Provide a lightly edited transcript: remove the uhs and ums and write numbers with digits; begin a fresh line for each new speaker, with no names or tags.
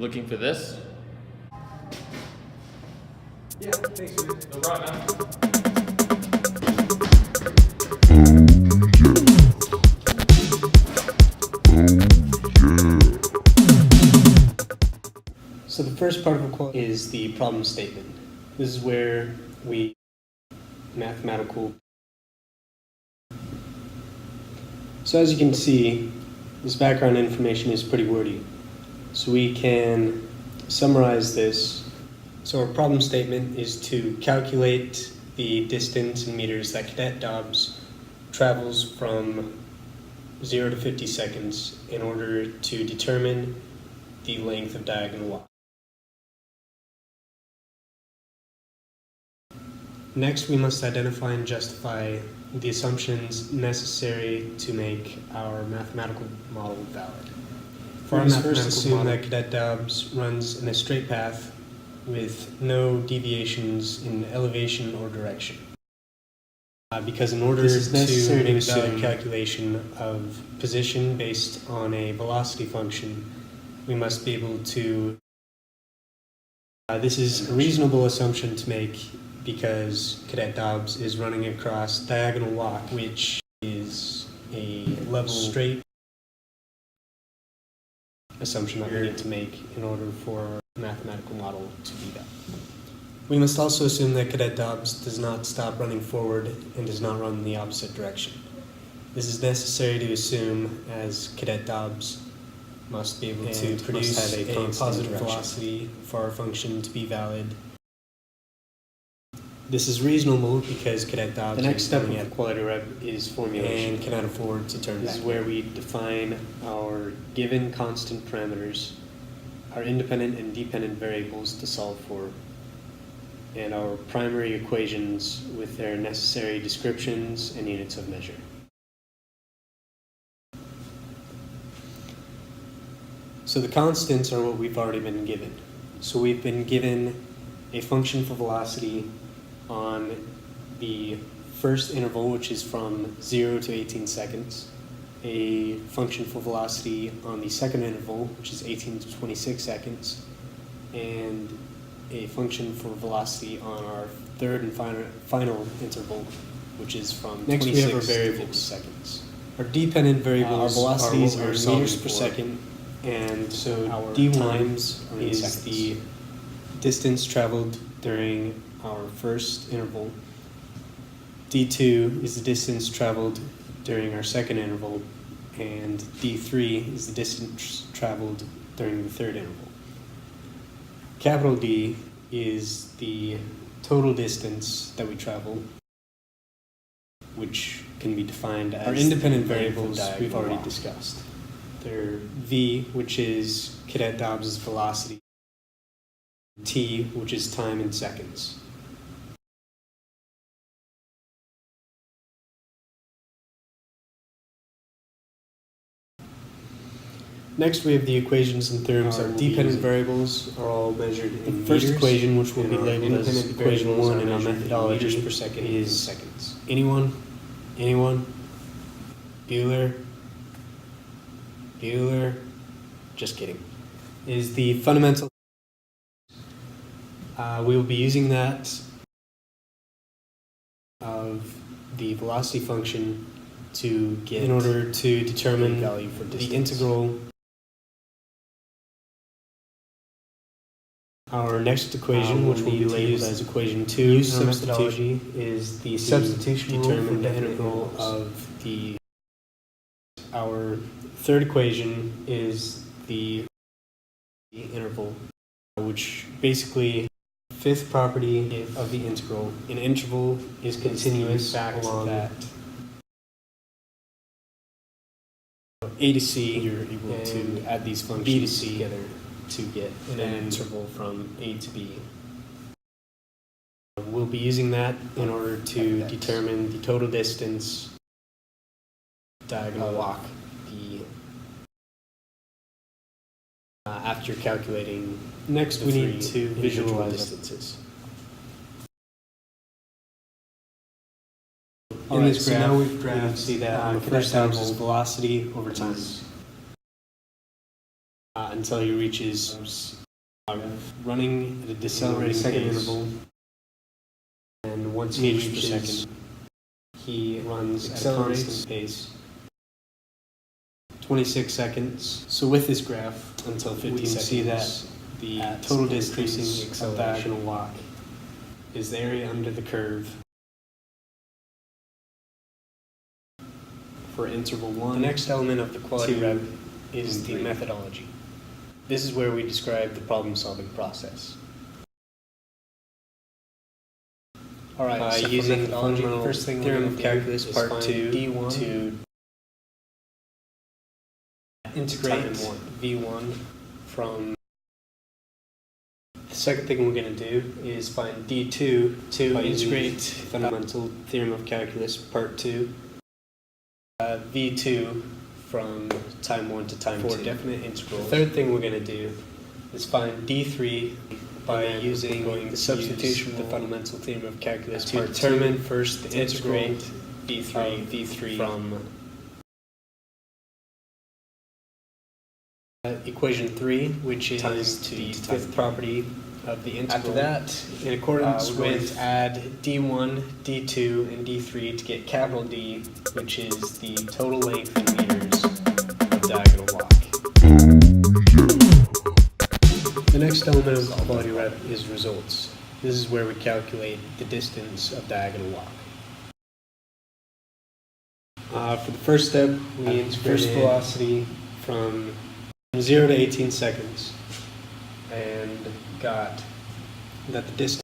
Looking for this?
Yeah, thanks, man.
No problem, man.
So the first part of equality is the problem statement. This is where we mathematical. So as you can see, this background information is pretty wordy. So we can summarize this. So our problem statement is to calculate the distance in meters that Cadet Dobbs travels from 0 to 50 seconds in order to determine the length of diagonal walk. Next, we must identify and justify the assumptions necessary to make our mathematical model valid. For our mathematical first assume model, that Cadet Dobbs runs in a straight path with no deviations in elevation or direction. Because in order to make a valid calculation of position based on a velocity function, we must be able to. This is a reasonable assumption to make because Cadet Dobbs is running across diagonal walk, which is a level straight assumption that we need to make in order for our mathematical model to be valid. We must also assume that Cadet Dobbs does not stop running forward and does not run in the opposite direction. This is necessary to assume as Cadet Dobbs must be able to produce a positive velocity for our function to be valid. This is reasonable because Cadet Dobbs the next step of equality rep is formulation and cannot afford to turn back. This is where we define our given constant parameters, our independent and dependent variables to solve for, and our primary equations with their necessary descriptions and units of measure. So the constants are what we've already been given. So we've been given a function for velocity on the first interval, which is from 0 to 18 seconds, a function for velocity on the second interval, which is 18 to 26 seconds, and a function for velocity on our third and final interval, which is from 26 to 50 seconds. Our dependent variables, our velocities are meters per second, and so our d1 is the distance traveled during our first interval. D2 is the distance traveled during our second interval, and D3 is the distance traveled during the third interval. Capital D is the total distance that we travel, which can be defined as our independent variables we've already discussed. They're V, which is Cadet Dobbs' velocity, T, which is time in seconds. Next, we have the equations and theorems. Our dependent variables are all measured in meters. First equation, which will be labeled as equation 1 in our methodology, meters per second is seconds. Anyone? Bueller? Just kidding. Is the fundamental. We will be using that of the velocity function to get in order to determine the value for the integral. Our next equation, which will be labeled as equation 2 in our methodology, is the substitution determine the integral of the. Our third equation is the interval, which basically fifth property of the integral. An interval is continuous along that A to C. You're able to add these functions B to C together to get an interval from A to B. We'll be using that in order to determine the total distance diagonal walk after calculating. Next, we need to visualize distances. In this graph, now we've graphed see that the first interval is velocity over time. until he reaches running at a decelerating second interval. And once he reaches, he runs at a constant pace. 26 seconds. So with this graph, until 50 seconds, see that the total distance of diagonal walk is the area under the curve for interval 1. The next element of the quality rep is the methodology. This is where we describe the problem-solving process. Alright, so using methodology, first thing theorem of calculus part 2 D1 to integrate V1 from. The second thing we're going to do is find D2 to integrate fundamental theorem of calculus part 2 V2 from time 1 to time 2 for definite integrals. The third thing we're going to do is find D3 by using the substitution of the fundamental theorem of calculus to determine first the integral V3 from equation 3, which is the fifth property of the integral. After that, in accordance with, add D1, D2, and D3 to get capital D, which is the total length in meters of diagonal walk. The next element of the quality rep is results. This is where we calculate the distance of diagonal walk. For the first step, we integrate first velocity from 0 to 18 seconds and got that the distance